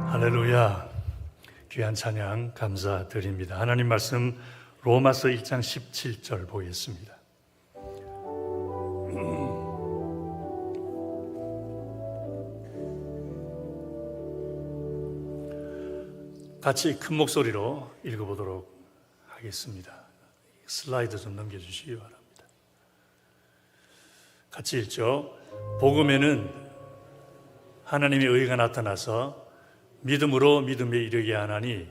할렐루야. 귀한 찬양 감사드립니다. 하나님 말씀 로마서 1장 17절 보겠습니다. 같이 큰 목소리로 읽어보도록 하겠습니다. 슬라이드 좀 넘겨주시기 바랍니다. 같이 읽죠. 복음에는 하나님의 의가 나타나서 믿음으로 믿음에 이르게 하나니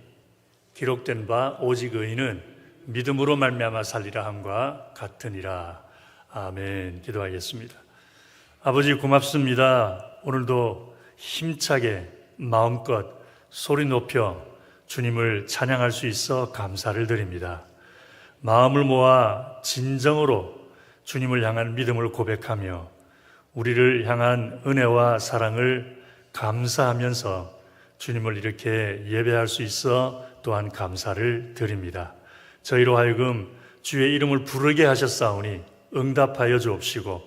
기록된 바 오직 의인은 믿음으로 말미암아 살리라 함과 같으니라. 아멘. 기도하겠습니다. 아버지 고맙습니다. 오늘도 힘차게 마음껏 소리 높여 주님을 찬양할 수 있어 감사를 드립니다. 마음을 모아 진정으로 주님을 향한 믿음을 고백하며 우리를 향한 은혜와 사랑을 감사하면서 주님을 이렇게 예배할 수 있어 또한 감사를 드립니다. 저희로 하여금 주의 이름을 부르게 하셨사오니 응답하여 주옵시고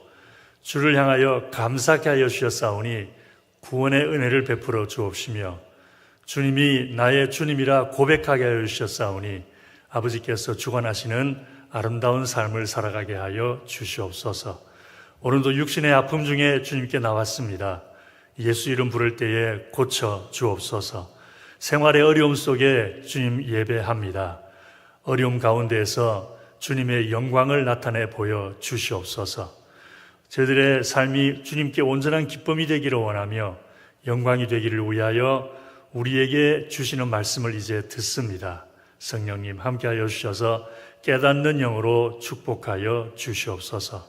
주를 향하여 감사케 하여 주셨사오니 구원의 은혜를 베풀어 주옵시며 주님이 나의 주님이라 고백하게 하여 주셨사오니 아버지께서 주관하시는 아름다운 삶을 살아가게 하여 주시옵소서. 오늘도 육신의 아픔 중에 주님께 나왔습니다. 예수 이름 부를 때에 고쳐 주옵소서. 생활의 어려움 속에 주님 예배합니다. 어려움 가운데에서 주님의 영광을 나타내 보여 주시옵소서. 저희들의 삶이 주님께 온전한 기쁨이 되기를 원하며 영광이 되기를 위하여 우리에게 주시는 말씀을 이제 듣습니다. 성령님 함께하여 주셔서 깨닫는 영으로 축복하여 주시옵소서.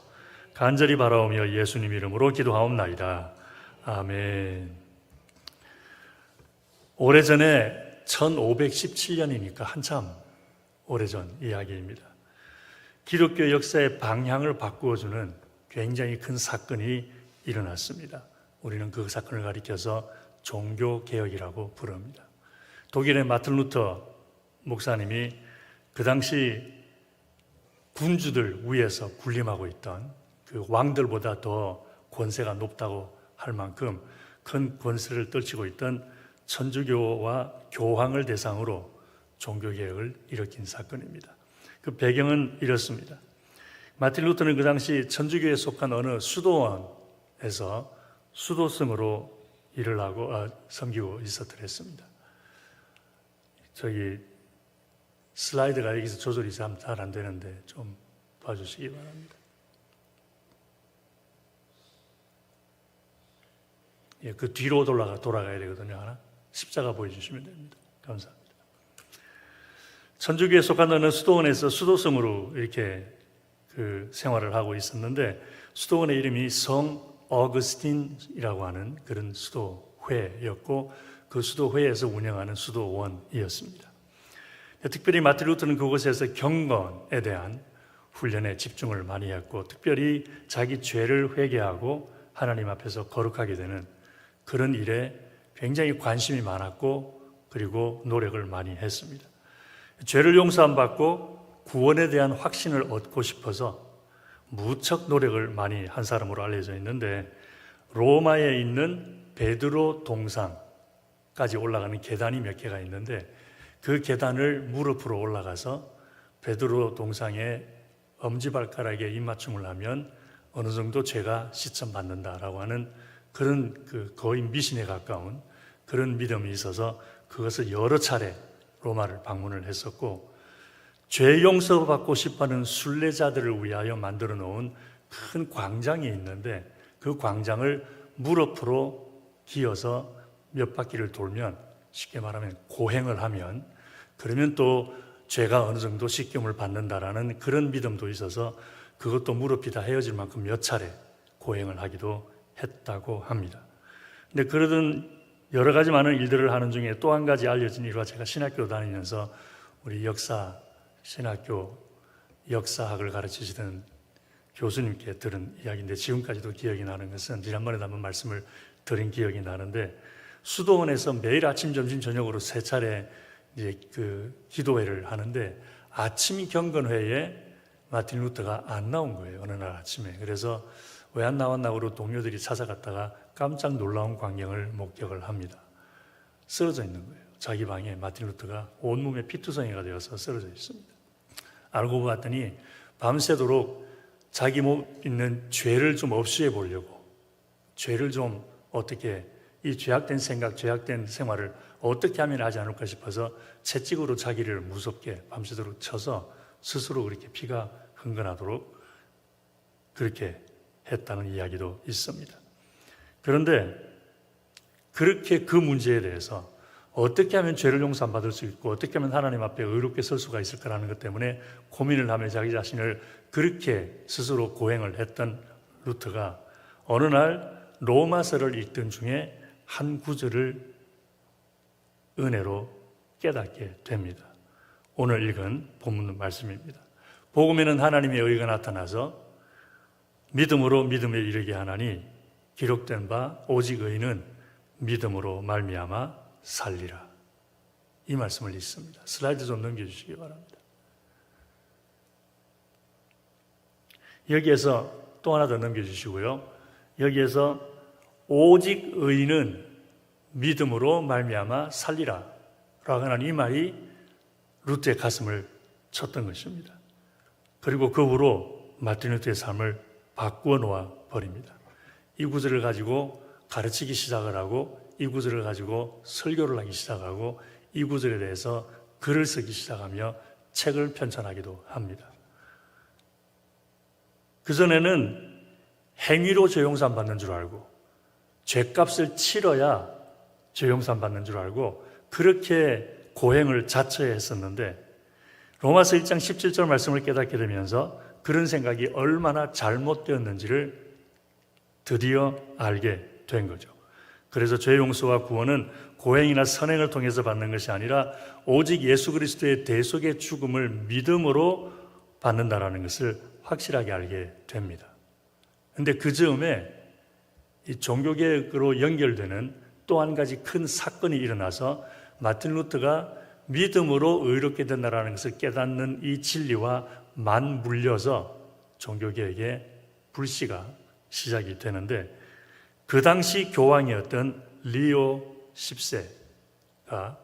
간절히 바라오며 예수님 이름으로 기도하옵나이다. 아멘. 오래전에 1517년이니까 한참 오래전 이야기입니다. 기독교 역사의 방향을 바꾸어주는 굉장히 큰 사건이 일어났습니다. 우리는 그 사건을 가리켜서 종교개혁이라고 부릅니다. 독일의 마틴 루터 목사님이 그 당시 군주들 위에서 군림하고 있던 그 왕들보다 더 권세가 높다고 할 만큼 큰 권세를 떨치고 있던 천주교와 교황을 대상으로 종교개혁을 일으킨 사건입니다. 그 배경은 이렇습니다. 마틴 루터는 그 당시 천주교에 속한 어느 수도원에서 수도승으로 일을 하고 섬기고 있었더랬습니다. 저기 슬라이드가 여기서 조절이 잘 안 되는데 좀 봐주시기 바랍니다. 예, 그 뒤로 돌아가야 되거든요. 하나 십자가 보여주시면 됩니다. 감사합니다. 천주교에 속한 어느 수도원에서 수도승으로 이렇게 그 생활을 하고 있었는데 수도원의 이름이 성 어거스틴이라고 하는 그런 수도회였고 그 수도회에서 운영하는 수도원이었습니다. 특별히 마틴 루터는 그곳에서 경건에 대한 훈련에 집중을 많이 했고 특별히 자기 죄를 회개하고 하나님 앞에서 거룩하게 되는 그런 일에 굉장히 관심이 많았고 그리고 노력을 많이 했습니다. 죄를 용서함 받고 구원에 대한 확신을 얻고 싶어서 무척 노력을 많이 한 사람으로 알려져 있는데 로마에 있는 베드로 동상까지 올라가는 계단이 몇 개가 있는데 그 계단을 무릎으로 올라가서 베드로 동상에 엄지발가락에 입맞춤을 하면 어느 정도 죄가 시천받는다라고 하는 그런 그 거의 미신에 가까운 그런 믿음이 있어서 그것을 여러 차례 로마를 방문을 했었고 죄 용서받고 싶어하는 순례자들을 위하여 만들어 놓은 큰 광장이 있는데 그 광장을 무릎으로 기어서 몇 바퀴를 돌면 쉽게 말하면 고행을 하면 그러면 또 죄가 어느 정도 씻김을 받는다라는 그런 믿음도 있어서 그것도 무릎이 다 헤어질 만큼 몇 차례 고행을 하기도 했다고 합니다. 근데 그러던 여러 가지 많은 일들을 하는 중에 또 한 가지 알려진 일과 제가 신학교 다니면서 우리 신학교 역사학을 가르치시던 교수님께 들은 이야기인데 지금까지도 기억이 나는 것은 지난번에도 한번 말씀을 드린 기억이 나는데 수도원에서 매일 아침, 점심, 저녁으로 3차례 이제 그 기도회를 하는데 아침 경건회에 마틴 루터가 안 나온 거예요. 어느 날 아침에. 그래서 왜 안 나왔나 그러고 동료들이 찾아갔다가 깜짝 놀라운 광경을 목격을 합니다. 쓰러져 있는 거예요. 자기 방에 마틴 루터가 온몸에 피투성이가 되어서 쓰러져 있습니다. 알고 봤더니 밤새도록 자기 몸 있는 죄를 좀 없애해 보려고, 죄를 좀 어떻게, 이 죄악된 생각, 죄악된 생활을 어떻게 하면 하지 않을까 싶어서 채찍으로 자기를 무섭게 밤새도록 쳐서 스스로 그렇게 피가 흥건하도록 그렇게 했다는 이야기도 있습니다. 그런데 그렇게 그 문제에 대해서 어떻게 하면 죄를 용서 안 받을 수 있고 어떻게 하면 하나님 앞에 의롭게 설 수가 있을까라는 것 때문에 고민을 하며 자기 자신을 그렇게 스스로 고행을 했던 루터가 어느 날 로마서를 읽던 중에 한 구절을 은혜로 깨닫게 됩니다. 오늘 읽은 본문 말씀입니다. 복음에는 하나님의 의가 나타나서 믿음으로 믿음에 이르게 하나니 기록된 바 오직 의인은 믿음으로 말미암아 살리라. 이 말씀을 읽습니다. 슬라이드 좀 넘겨주시기 바랍니다. 여기에서 또 하나 더 넘겨주시고요. 여기에서 오직 의인은 믿음으로 말미암아 살리라 라고 하는 이 말이 루터의 가슴을 쳤던 것입니다. 그리고 그 후로 마틴 루터의 삶을 바꾸어 놓아 버립니다. 이 구절을 가지고 가르치기 시작을 하고 이 구절을 가지고 설교를 하기 시작하고 이 구절에 대해서 글을 쓰기 시작하며 책을 편찬하기도 합니다. 그전에는 행위로 죄용산 받는 줄 알고 죄값을 치러야 죄용산 받는 줄 알고 그렇게 고행을 자처했었는데 로마서 1장 17절 말씀을 깨닫게 되면서 그런 생각이 얼마나 잘못되었는지를 드디어 알게 된 거죠. 그래서 죄 용서와 구원은 고행이나 선행을 통해서 받는 것이 아니라 오직 예수 그리스도의 대속의 죽음을 믿음으로 받는다라는 것을 확실하게 알게 됩니다. 그런데 그 즈음에 이 종교개혁으로 연결되는 또 한 가지 큰 사건이 일어나서 마틴 루터가 믿음으로 의롭게 된다는 것을 깨닫는 이 진리와 맞물려서 종교개혁의 불씨가 시작이 되는데 그 당시 교황이었던 리오 10세가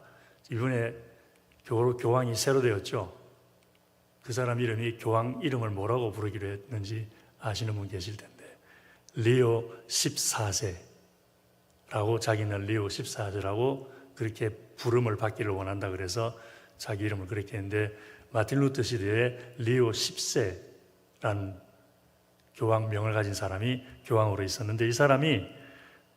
이번에 교황이 새로 되었죠. 그 사람 이름이 교황 이름을 뭐라고 부르기로 했는지 아시는 분 계실 텐데 리오 14세라고 자기는 리오 14세라고 그렇게 부름을 받기를 원한다 그래서 자기 이름을 그렇게 했는데 마틴 루터 시대에 리오 10세라는 교황명을 가진 사람이 교황으로 있었는데 이 사람이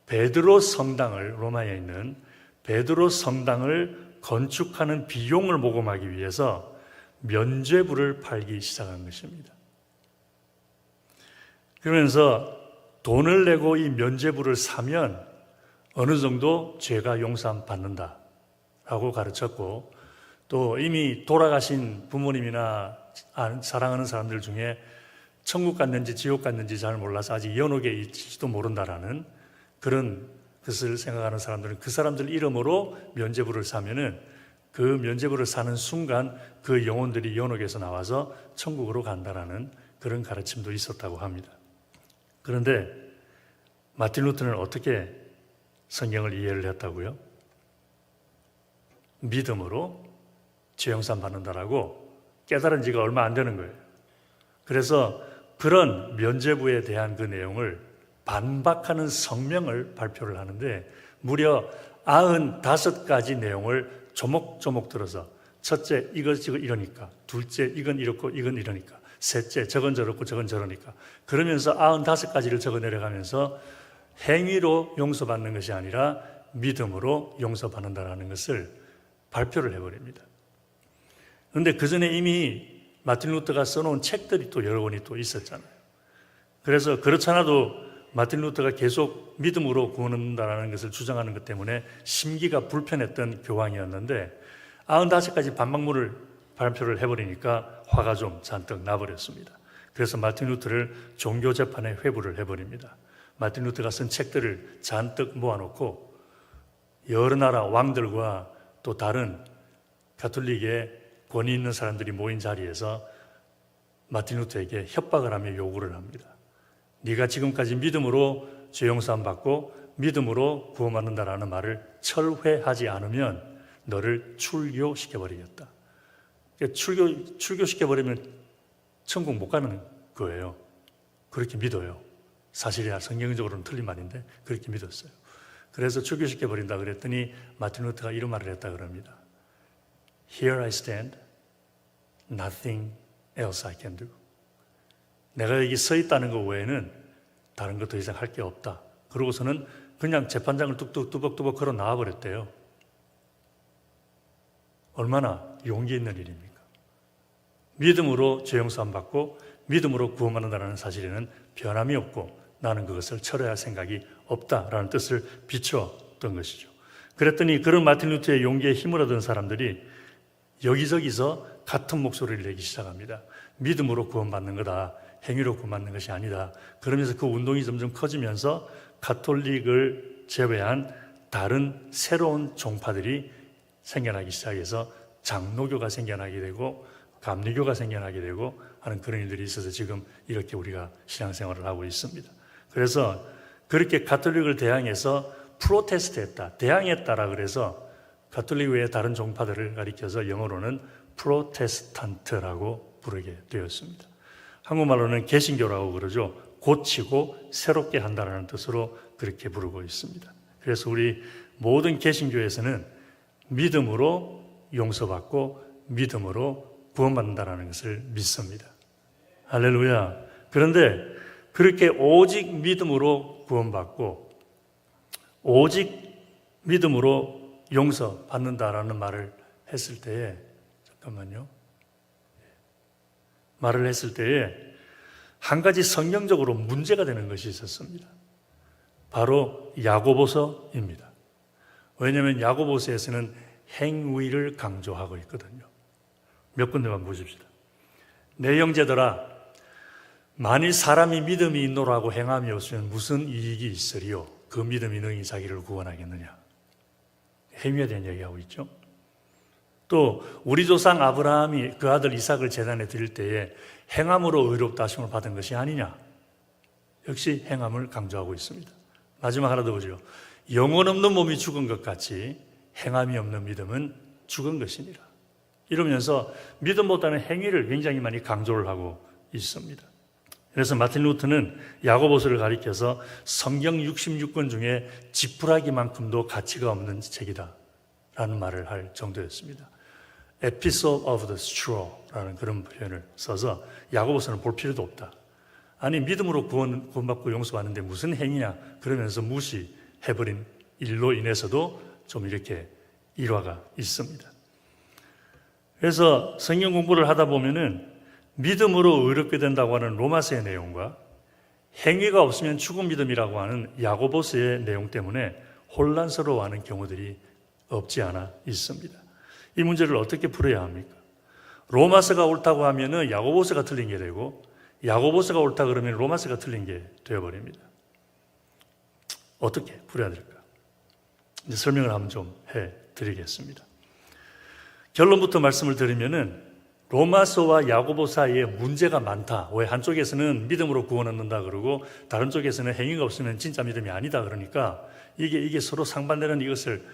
베드로 성당을 로마에 있는 베드로 성당을 건축하는 비용을 모금하기 위해서 면죄부를 팔기 시작한 것입니다. 그러면서 돈을 내고 이 면죄부를 사면 어느 정도 죄가 용서받는다라고 가르쳤고 또 이미 돌아가신 부모님이나 사랑하는 사람들 중에 천국 갔는지 지옥 갔는지 잘 몰라서 아직 연옥에 있지도 모른다라는 그런 것을 생각하는 사람들은 그 사람들 이름으로 면죄부를 사면은 그 면죄부를 사는 순간 그 영혼들이 연옥에서 나와서 천국으로 간다라는 그런 가르침도 있었다고 합니다. 그런데 마틴 루터는 어떻게 성경을 이해를 했다고요? 믿음으로 죄용산 받는다라고 깨달은 지가 얼마 안 되는 거예요. 그래서 그런 면죄부에 대한 그 내용을 반박하는 성명을 발표를 하는데 무려 95가지 내용을 조목조목 들어서 첫째, 이거 이러니까, 둘째, 이건 이렇고 이건 이러니까, 셋째, 저건 저렇고 저건 저러니까 그러면서 95가지를 적어 내려가면서 행위로 용서받는 것이 아니라 믿음으로 용서받는다라는 것을 발표를 해버립니다. 그런데 그 전에 이미 마틴 루터가 써놓은 책들이 또 여러 권이 또 있었잖아요. 그래서 그렇잖아도 마틴 루터가 계속 믿음으로 구원한다는 것을 주장하는 것 때문에 심기가 불편했던 교황이었는데 95가지 반박문을 발표를 해버리니까 화가 좀 잔뜩 나버렸습니다. 그래서 마틴 루터를 종교재판에 회부를 해버립니다. 마틴 루터가 쓴 책들을 잔뜩 모아놓고 여러 나라 왕들과 또 다른 가톨릭의 권위 있는 사람들이 모인 자리에서 마틴 루터에게 협박을 하며 요구를 합니다. 네가 지금까지 믿음으로 죄 용서함 받고 믿음으로 구원받는다라는 말을 철회하지 않으면 너를 출교시켜버리겠다. 출교시켜버리면 천국 못 가는 거예요. 그렇게 믿어요. 사실이야, 성경적으로는 틀린 말인데 그렇게 믿었어요. 그래서 출교시켜버린다 그랬더니 마틴 루터가 이런 말을 했다 그럽니다. Here I stand, nothing else I can do. 내가 여기 서 있다는 것 외에는 다른 것 더 이상 할 게 없다. 그러고서는 그냥 재판장을 뚝뚝 뚜벅뚜벅 걸어 나와버렸대요. 얼마나 용기 있는 일입니까? 믿음으로 죄 용서함 받고 믿음으로 구원받는다는 사실에는 변함이 없고 나는 그것을 철회할 생각이 없다라는 뜻을 비추었던 것이죠. 그랬더니 그런 마틴 루터의 용기에 힘을 얻은 사람들이 여기저기서 같은 목소리를 내기 시작합니다. 믿음으로 구원받는 거다. 행위로 구원받는 것이 아니다. 그러면서 그 운동이 점점 커지면서 가톨릭을 제외한 다른 새로운 종파들이 생겨나기 시작해서 장로교가 생겨나게 되고 감리교가 생겨나게 되고 하는 그런 일들이 있어서 지금 이렇게 우리가 신앙생활을 하고 있습니다. 그래서 그렇게 가톨릭을 대항해서 프로테스트했다, 대항했다라 그래서 가톨릭 외에 다른 종파들을 가리켜서 영어로는 프로테스탄트라고 부르게 되었습니다. 한국말로는 개신교라고 그러죠. 고치고 새롭게 한다는 뜻으로 그렇게 부르고 있습니다. 그래서 우리 모든 개신교에서는 믿음으로 용서받고 믿음으로 구원받는다는 것을 믿습니다. 할렐루야. 그런데 그렇게 오직 믿음으로 구원받고 오직 믿음으로 용서받는다라는 말을 했을 때에 말을 했을 때에 한 가지 성경적으로 문제가 되는 것이 있었습니다. 바로 야고보서입니다. 왜냐하면 야고보서에서는 행위를 강조하고 있거든요. 몇 군데만 보십시다. 내 형제들아, 만일 사람이 믿음이 있노라고 행함이 없으면 무슨 이익이 있으리요? 그 믿음이 능히 자기를 구원하겠느냐? 행위에 대한 얘기하고 있죠. 또 우리 조상 아브라함이 그 아들 이삭을 제단에 드릴 때에 행함으로 의롭다 하심을 받은 것이 아니냐? 역시 행함을 강조하고 있습니다. 마지막 하나 더 보죠. 영혼 없는 몸이 죽은 것 같이 행함이 없는 믿음은 죽은 것이니라. 이러면서 믿음보다는 행위를 굉장히 많이 강조를 하고 있습니다. 그래서 마틴 루터는 야고보서를 가리켜서 성경 66권 중에 지푸라기만큼도 가치가 없는 책이다 라는 말을 할 정도였습니다. Epistle of the Straw라는 그런 표현을 써서 야고보서는 볼 필요도 없다. 아니 믿음으로 구원받고 용서받는데 무슨 행위냐 그러면서 무시해버린 일로 인해서도 좀 이렇게 일화가 있습니다. 그래서 성경 공부를 하다 보면은 믿음으로 의롭게 된다고 하는 로마서의 내용과 행위가 없으면 죽은 믿음이라고 하는 야고보서의 내용 때문에 혼란스러워하는 경우들이 없지 않아 있습니다. 이 문제를 어떻게 풀어야 합니까? 로마서가 옳다고 하면은 야고보서가 틀린 게 되고 야고보서가 옳다 그러면 로마서가 틀린 게 되어버립니다. 어떻게 풀어야 될까? 이제 설명을 한번 좀 해드리겠습니다. 결론부터 말씀을 드리면은 로마서와 야고보 사이에 문제가 많다. 왜 한쪽에서는 믿음으로 구원 얻는다 그러고 다른 쪽에서는 행위가 없으면 진짜 믿음이 아니다 그러니까 이게 서로 상반되는 이것을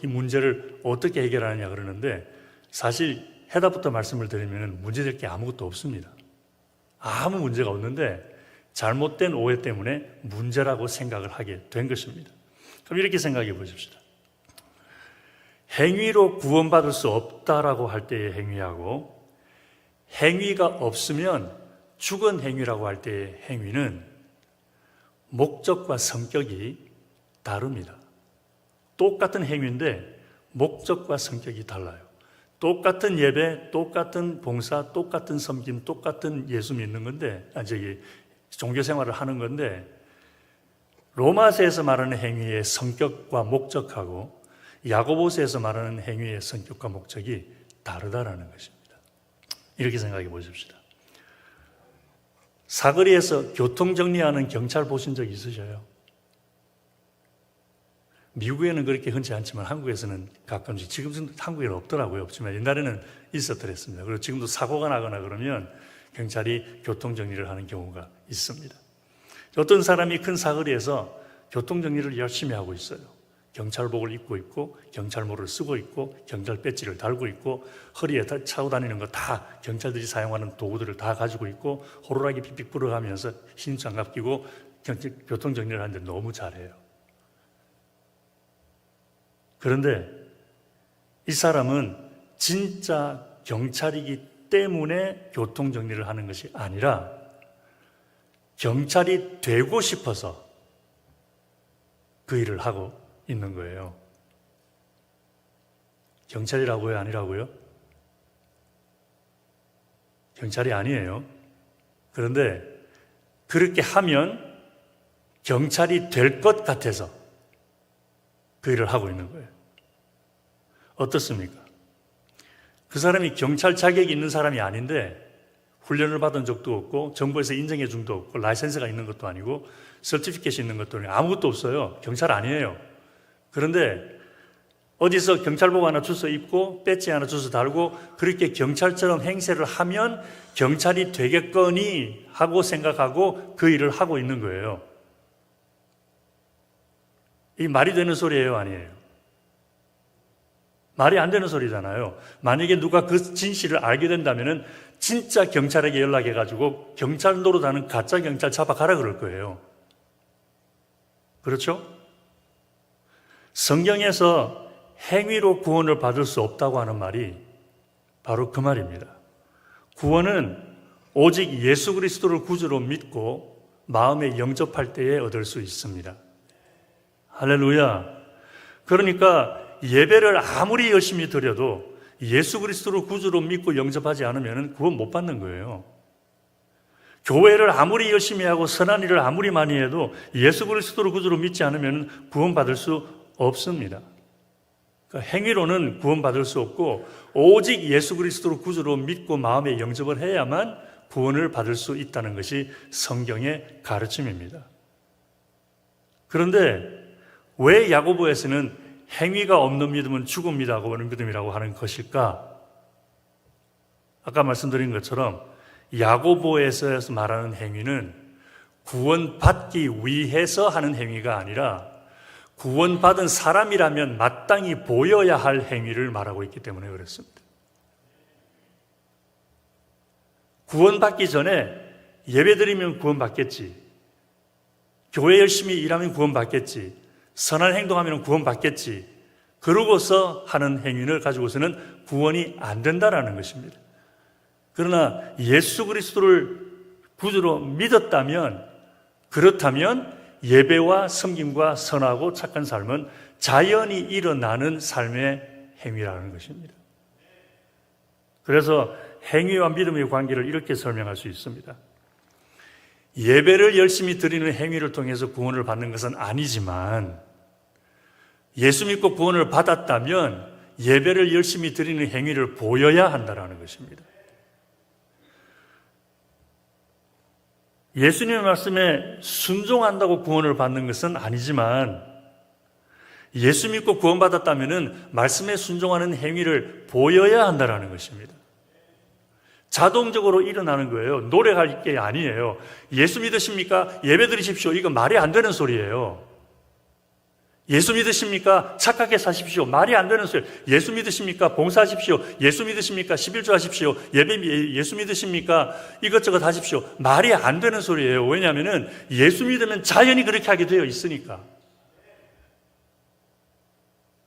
이 문제를 어떻게 해결하느냐 그러는데 사실 해답부터 말씀을 드리면 문제될 게 아무것도 없습니다. 아무 문제가 없는데 잘못된 오해 때문에 문제라고 생각을 하게 된 것입니다. 그럼 이렇게 생각해 보십시다. 행위로 구원받을 수 없다라고 할 때의 행위하고 행위가 없으면 죽은 행위라고 할 때의 행위는 목적과 성격이 다릅니다. 똑같은 행위인데 목적과 성격이 달라요. 똑같은 예배, 똑같은 봉사, 똑같은 섬김, 똑같은 예수 믿는 건데, 종교 생활을 하는 건데, 로마서에서 말하는 행위의 성격과 목적하고 야고보서에서 말하는 행위의 성격과 목적이 다르다라는 것입니다. 이렇게 생각해 보십시다. 사거리에서 교통정리하는 경찰 보신 적 있으셔요? 미국에는 그렇게 흔치 않지만 한국에서는 가끔씩, 지금은 한국에는 없더라고요. 없지만 옛날에는 있었더랬습니다. 그리고 지금도 사고가 나거나 그러면 경찰이 교통정리를 하는 경우가 있습니다. 어떤 사람이 큰 사거리에서 교통정리를 열심히 하고 있어요. 경찰복을 입고 있고 경찰모를 쓰고 있고 경찰 배지를 달고 있고 허리에 차고 다니는 거 다 경찰들이 사용하는 도구들을 다 가지고 있고 호루라기 픽픽 불어가면서 흰 장갑 끼고 교통정리를 하는데 너무 잘해요. 그런데 이 사람은 진짜 경찰이기 때문에 교통정리를 하는 것이 아니라 경찰이 되고 싶어서 그 일을 하고 있는 거예요. 경찰이라고요? 아니라고요? 경찰이 아니에요. 그런데 그렇게 하면 경찰이 될 것 같아서 그 일을 하고 있는 거예요. 어떻습니까? 그 사람이 경찰 자격이 있는 사람이 아닌데 훈련을 받은 적도 없고 정부에서 인정해 준 것도 없고 라이센스가 있는 것도 아니고 서티피켓이 있는 것도 아니고 아무것도 없어요. 경찰 아니에요. 그런데 어디서 경찰복 하나 주워 입고 배지 하나 주워 달고 그렇게 경찰처럼 행세를 하면 경찰이 되겠거니 하고 생각하고 그 일을 하고 있는 거예요. 이 말이 되는 소리예요? 아니에요? 말이 안 되는 소리잖아요. 만약에 누가 그 진실을 알게 된다면 진짜 경찰에게 연락해가지고 경찰 노릇하는 가짜 경찰 잡아가라 그럴 거예요. 그렇죠? 성경에서 행위로 구원을 받을 수 없다고 하는 말이 바로 그 말입니다. 구원은 오직 예수 그리스도를 구주로 믿고 마음에 영접할 때에 얻을 수 있습니다. 할렐루야. 그러니까 예배를 아무리 열심히 드려도 예수 그리스도를 구주로 믿고 영접하지 않으면 구원 못 받는 거예요. 교회를 아무리 열심히 하고 선한 일을 아무리 많이 해도 예수 그리스도를 구주로 믿지 않으면 구원 받을 수 없습니다. 그러니까 행위로는 구원 받을 수 없고 오직 예수 그리스도를 구주로 믿고 마음에 영접을 해야만 구원을 받을 수 있다는 것이 성경의 가르침입니다. 그런데 왜 야고보에서는 행위가 없는 믿음은 죽음이라고 하는 믿음이라고 하는 것일까? 아까 말씀드린 것처럼 야고보에서 말하는 행위는 구원받기 위해서 하는 행위가 아니라 구원받은 사람이라면 마땅히 보여야 할 행위를 말하고 있기 때문에 그렇습니다. 구원받기 전에 예배드리면 구원받겠지, 교회 열심히 일하면 구원받겠지, 선한 행동하면 구원받겠지, 그러고서 하는 행위를 가지고서는 구원이 안 된다라는 것입니다. 그러나 예수 그리스도를 구주로 믿었다면, 그렇다면 예배와 섬김과 선하고 착한 삶은 자연히 일어나는 삶의 행위라는 것입니다. 그래서 행위와 믿음의 관계를 이렇게 설명할 수 있습니다. 예배를 열심히 드리는 행위를 통해서 구원을 받는 것은 아니지만 예수 믿고 구원을 받았다면 예배를 열심히 드리는 행위를 보여야 한다는 것입니다. 예수님의 말씀에 순종한다고 구원을 받는 것은 아니지만 예수 믿고 구원받았다면 말씀에 순종하는 행위를 보여야 한다는 것입니다. 자동적으로 일어나는 거예요. 노력할 게 아니에요. 예수 믿으십니까? 예배 드리십시오. 이거 말이 안 되는 소리예요. 예수 믿으십니까? 착하게 사십시오. 말이 안 되는 소리예요. 예수 믿으십니까? 봉사하십시오. 예수 믿으십니까? 11조 하십시오. 예수 믿으십니까? 이것저것 하십시오. 말이 안 되는 소리예요. 왜냐하면 예수 믿으면 자연히 그렇게 하게 되어 있으니까.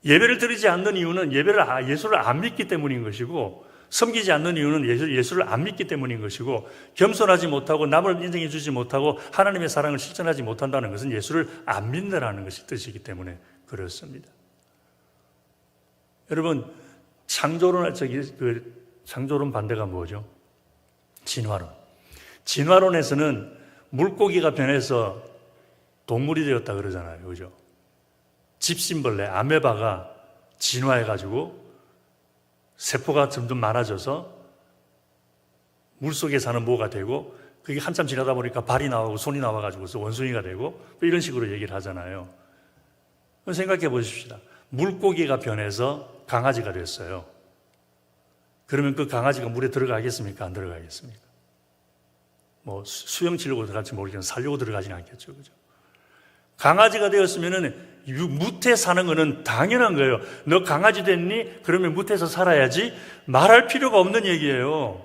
예배를 드리지 않는 이유는 예수를 안 믿기 때문인 것이고, 섬기지 않는 이유는 예수를 안 믿기 때문인 것이고, 겸손하지 못하고 남을 인정해 주지 못하고 하나님의 사랑을 실천하지 못한다는 것은 예수를 안 믿는다는 것이 뜻이기 때문에 그렇습니다. 여러분, 창조론 반대가 뭐죠? 진화론. 진화론에서는 물고기가 변해서 동물이 되었다 그러잖아요. 그죠? 집신벌레, 아메바가 진화해가지고 세포가 점점 많아져서 물속에 사는 모가 되고, 그게 한참 지나다 보니까 발이 나오고 손이 나와가지고서 원숭이가 되고, 이런 식으로 얘기를 하잖아요. 생각해 보십시다. 물고기가 변해서 강아지가 됐어요. 그러면 그 강아지가 물에 들어가겠습니까? 안 들어가겠습니까? 뭐 수영 치려고 들어갈지 모르겠는데 살려고 들어가지는 않겠죠. 그죠? 강아지가 되었으면은 무태 사는 거는 당연한 거예요. 너 강아지 됐니? 그러면 무태에서 살아야지. 말할 필요가 없는 얘기예요.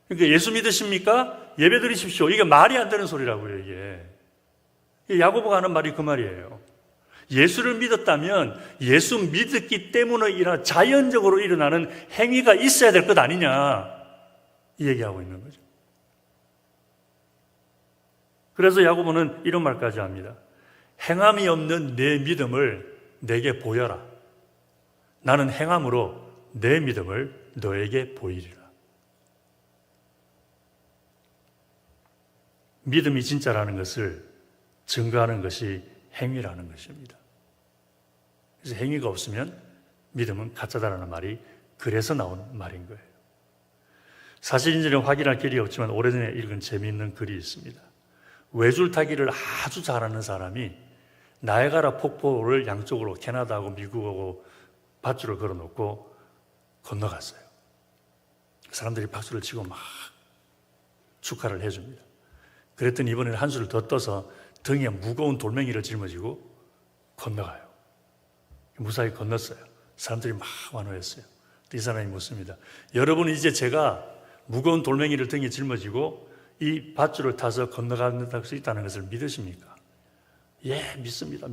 그러니까 예수 믿으십니까? 예배 드리십시오. 이게 말이 안 되는 소리라고요, 이게. 야고보가 하는 말이 그 말이에요. 예수를 믿었다면 예수 믿었기 때문에 자연적으로 일어나는 행위가 있어야 될 것 아니냐, 이 얘기하고 있는 거죠. 그래서 야고보는 이런 말까지 합니다. 행함이 없는 내 믿음을 내게 보여라. 나는 행함으로 내 믿음을 너에게 보이리라. 믿음이 진짜라는 것을 증거하는 것이 행위라는 것입니다. 그래서 행위가 없으면 믿음은 가짜다라는 말이 그래서 나온 말인 거예요. 사실인지는 확인할 길이 없지만 오래전에 읽은 재미있는 글이 있습니다. 외줄타기를 아주 잘하는 사람이 나이아가라 폭포를 양쪽으로 캐나다하고 미국하고 밧줄을 걸어놓고 건너갔어요. 사람들이 박수를 치고 막 축하를 해줍니다. 그랬더니 이번에는 한 수를 더 떠서 등에 무거운 돌멩이를 짊어지고 건너가요. 무사히 건넜어요. 사람들이 막 환호했어요. 이 사람이 묻습니다. 여러분, 이제 제가 무거운 돌멩이를 등에 짊어지고 이 밧줄을 타서 건너갈 수 있다는 것을 믿으십니까? 예, 믿습니다.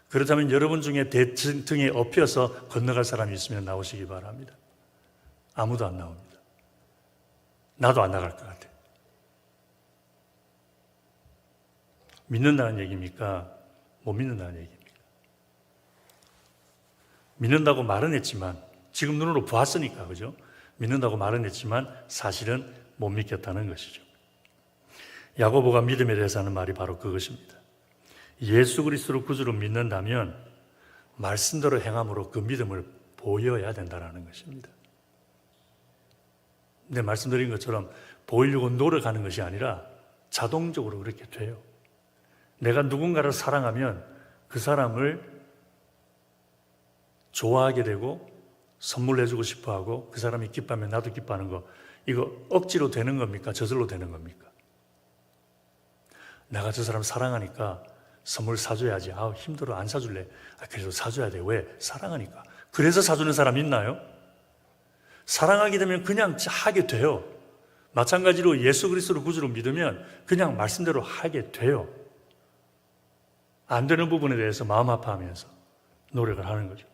그렇다면 여러분 중에 등에 엎여서 건너갈 사람이 있으면 나오시기 바랍니다. 아무도 안 나옵니다. 나도 안 나갈 것 같아. 믿는다는 얘기입니까? 못 믿는다는 얘기입니까? 믿는다고 말은 했지만, 지금 눈으로 보았으니까, 그죠? 믿는다고 말은 했지만 사실은 못 믿겠다는 것이죠. 야고보가 믿음에 대해서 하는 말이 바로 그것입니다. 예수 그리스도를 구주로 믿는다면 말씀대로 행함으로 그 믿음을 보여야 된다는 것입니다. 근데 말씀드린 것처럼 보이려고 노력하는 것이 아니라 자동적으로 그렇게 돼요. 내가 누군가를 사랑하면 그 사람을 좋아하게 되고 선물해주고 싶어하고 그 사람이 기뻐하면 나도 기뻐하는 거, 이거 억지로 되는 겁니까? 저절로 되는 겁니까? 내가 저 사람 사랑하니까 선물 사줘야지. 힘들어, 안 사줄래. 그래도 사줘야 돼. 왜? 사랑하니까. 그래서 사주는 사람 있나요? 사랑하게 되면 그냥 하게 돼요. 마찬가지로 예수 그리스도를 구주로 믿으면 그냥 말씀대로 하게 돼요. 안 되는 부분에 대해서 마음 아파하면서 노력을 하는 거죠.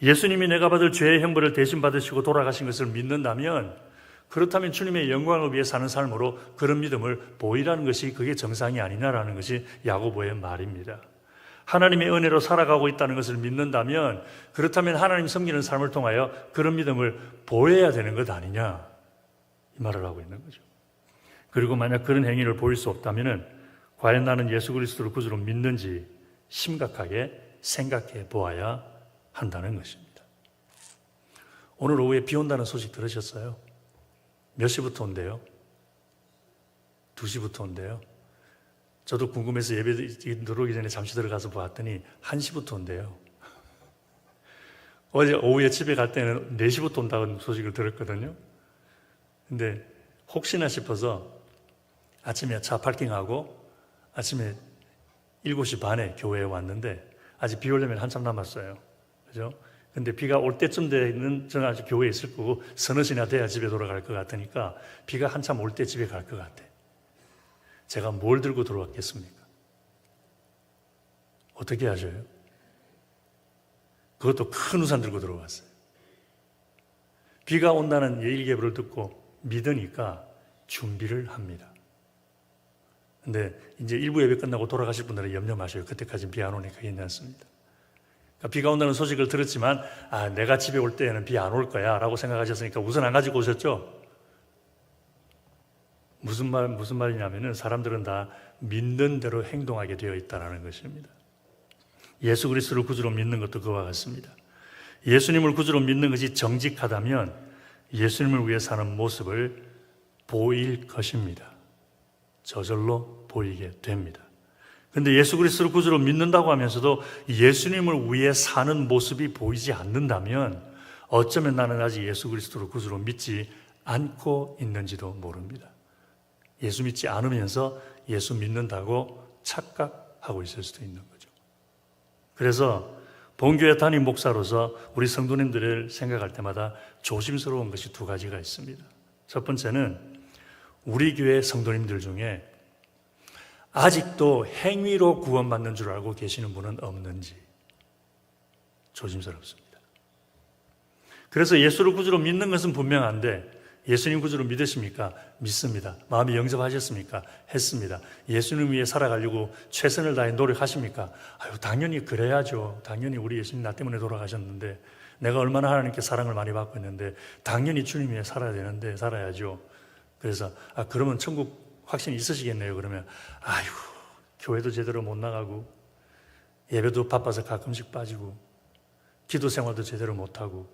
예수님이 내가 받을 죄의 형벌을 대신 받으시고 돌아가신 것을 믿는다면, 그렇다면 주님의 영광을 위해 사는 삶으로 그런 믿음을 보이라는 것이 그게 정상이 아니냐라는 것이 야고보의 말입니다. 하나님의 은혜로 살아가고 있다는 것을 믿는다면, 그렇다면 하나님 섬기는 삶을 통하여 그런 믿음을 보여야 되는 것 아니냐, 이 말을 하고 있는 거죠. 그리고 만약 그런 행위를 보일 수 없다면 과연 나는 예수 그리스도를 구주로 믿는지 심각하게 생각해 보아야 한다는 것입니다. 오늘 오후에 비 온다는 소식 들으셨어요? 몇 시부터 온대요? 2시부터 온대요. 저도 궁금해서 예배 들어오기 전에 잠시 들어가서 보았더니 1시부터 온대요. 어제 오후에 집에 갈 때는 4시부터 온다는 소식을 들었거든요. 근데 혹시나 싶어서 아침에 차 파킹하고 아침에 7시 반에 교회에 왔는데 아직 비 오려면 한참 남았어요. 그죠? 근데 비가 올 때쯤 되는 저는 아직 교회에 있을 거고 서너 시나 돼야 집에 돌아갈 것 같으니까 비가 한참 올 때 집에 갈 것 같아. 제가 뭘 들고 들어왔겠습니까? 어떻게 하셔요? 그것도 큰 우산 들고 들어왔어요. 비가 온다는 예일계보를 듣고 믿으니까 준비를 합니다. 근데 이제 일부 예배 끝나고 돌아가실 분들은 염려 마셔요. 그때까지 비 안 오니까 괜찮습니다. 그러니까 비가 온다는 소식을 들었지만 내가 집에 올 때에는 비 안 올 거야 라고 생각하셨으니까 우산 안 가지고 오셨죠? 무슨 말이냐면은 사람들은 다 믿는 대로 행동하게 되어 있다는 것입니다. 예수 그리스도를 구주로 믿는 것도 그와 같습니다. 예수님을 구주로 믿는 것이 정직하다면 예수님을 위해 사는 모습을 보일 것입니다. 저절로 보이게 됩니다. 그런데 예수 그리스도를 구주로 믿는다고 하면서도 예수님을 위해 사는 모습이 보이지 않는다면 어쩌면 나는 아직 예수 그리스도를 구주로 믿지 않고 있는지도 모릅니다. 예수 믿지 않으면서 예수 믿는다고 착각하고 있을 수도 있는 거죠. 그래서 본교회 담임 목사로서 우리 성도님들을 생각할 때마다 조심스러운 것이 두 가지가 있습니다. 첫 번째는 우리 교회 성도님들 중에 아직도 행위로 구원받는 줄 알고 계시는 분은 없는지 조심스럽습니다. 그래서 예수를 구주로 믿는 것은 분명한데 예수님 구주로 믿으십니까? 믿습니다. 마음이 영접하셨습니까? 했습니다. 예수님 위해 살아가려고 최선을 다해 노력하십니까? 당연히 그래야죠. 당연히 우리 예수님 나 때문에 돌아가셨는데 내가 얼마나 하나님께 사랑을 많이 받고 있는데 당연히 주님 위해 살아야 되는데 살아야죠. 그래서 그러면 천국 확신이 있으시겠네요. 그러면 교회도 제대로 못 나가고 예배도 바빠서 가끔씩 빠지고 기도 생활도 제대로 못하고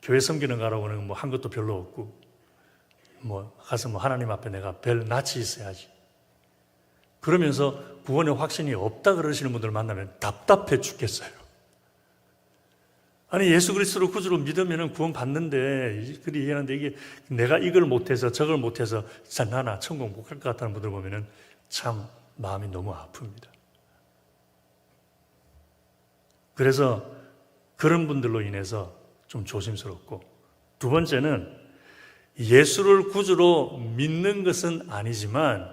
교회 섬기는 가라고는 한 것도 별로 없고 가서 하나님 앞에 내가 별 낯이 있어야지. 그러면서 구원의 확신이 없다 그러시는 분들 만나면 답답해 죽겠어요. 아니 예수 그리스도를 구주로 믿으면 구원 받는데 그리 이해하는데 이게 내가 이걸 못해서 저걸 못해서 나나 천국 못 갈 것 같다는 분들 보면은 참 마음이 너무 아픕니다. 그래서 그런 분들로 인해서 좀 조심스럽고, 두 번째는 예수를 구주로 믿는 것은 아니지만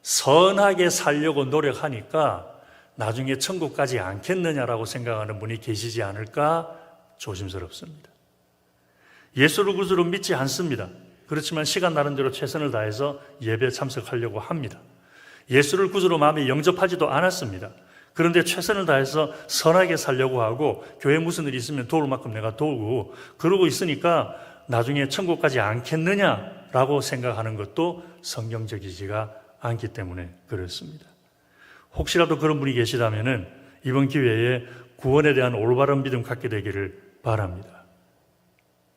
선하게 살려고 노력하니까 나중에 천국 가지 않겠느냐라고 생각하는 분이 계시지 않을까 조심스럽습니다. 예수를 구주로 믿지 않습니다. 그렇지만 시간 나는 대로 최선을 다해서 예배에 참석하려고 합니다. 예수를 구주로 마음에 영접하지도 않았습니다. 그런데 최선을 다해서 선하게 살려고 하고 교회에 무슨 일이 있으면 도울 만큼 내가 도우고 그러고 있으니까 나중에 천국 가지 않겠느냐라고 생각하는 것도 성경적이지가 않기 때문에 그렇습니다. 혹시라도 그런 분이 계시다면 이번 기회에 구원에 대한 올바른 믿음 갖게 되기를 바랍니다.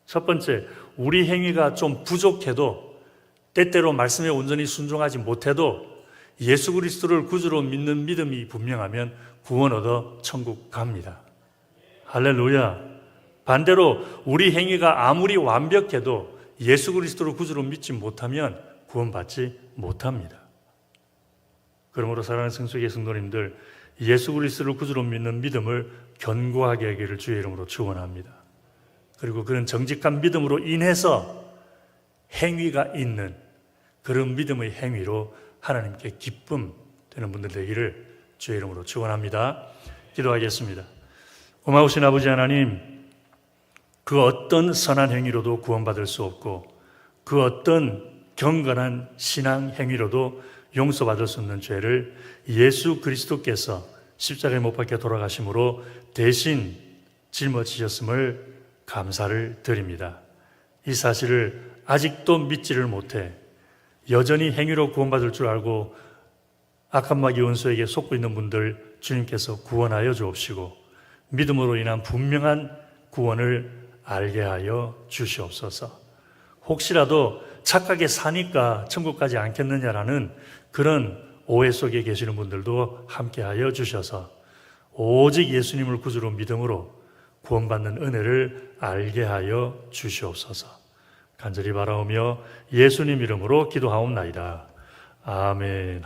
첫 번째, 우리 행위가 좀 부족해도 때때로 말씀에 온전히 순종하지 못해도 예수 그리스도를 구주로 믿는 믿음이 분명하면 구원 얻어 천국 갑니다. 할렐루야. 반대로 우리 행위가 아무리 완벽해도 예수 그리스도를 구주로 믿지 못하면 구원받지 못합니다. 그러므로 사랑하는 성수의 성도님들, 예수 그리스도를 구주로 믿는 믿음을 견고하게 하기를 주의 이름으로 축원합니다. 그리고 그런 정직한 믿음으로 인해서 행위가 있는 그런 믿음의 행위로 하나님께 기쁨 되는 분들 되기를 주의 이름으로 축원합니다. 기도하겠습니다. 고마우신 아버지 하나님, 그 어떤 선한 행위로도 구원받을 수 없고 그 어떤 경건한 신앙 행위로도 용서받을 수 없는 죄를 예수 그리스도께서 십자가에 못 박혀 돌아가심으로 대신 짊어지셨음을 감사를 드립니다. 이 사실을 아직도 믿지를 못해 여전히 행위로 구원받을 줄 알고 악한 마귀 원수에게 속고 있는 분들 주님께서 구원하여 주옵시고 믿음으로 인한 분명한 구원을 알게 하여 주시옵소서. 혹시라도 착하게 사니까 천국 가지 않겠느냐라는 그런 오해 속에 계시는 분들도 함께 하여 주셔서 오직 예수님을 구주로 믿음으로 구원받는 은혜를 알게 하여 주시옵소서. 간절히 바라오며 예수님 이름으로 기도하옵나이다. 아멘.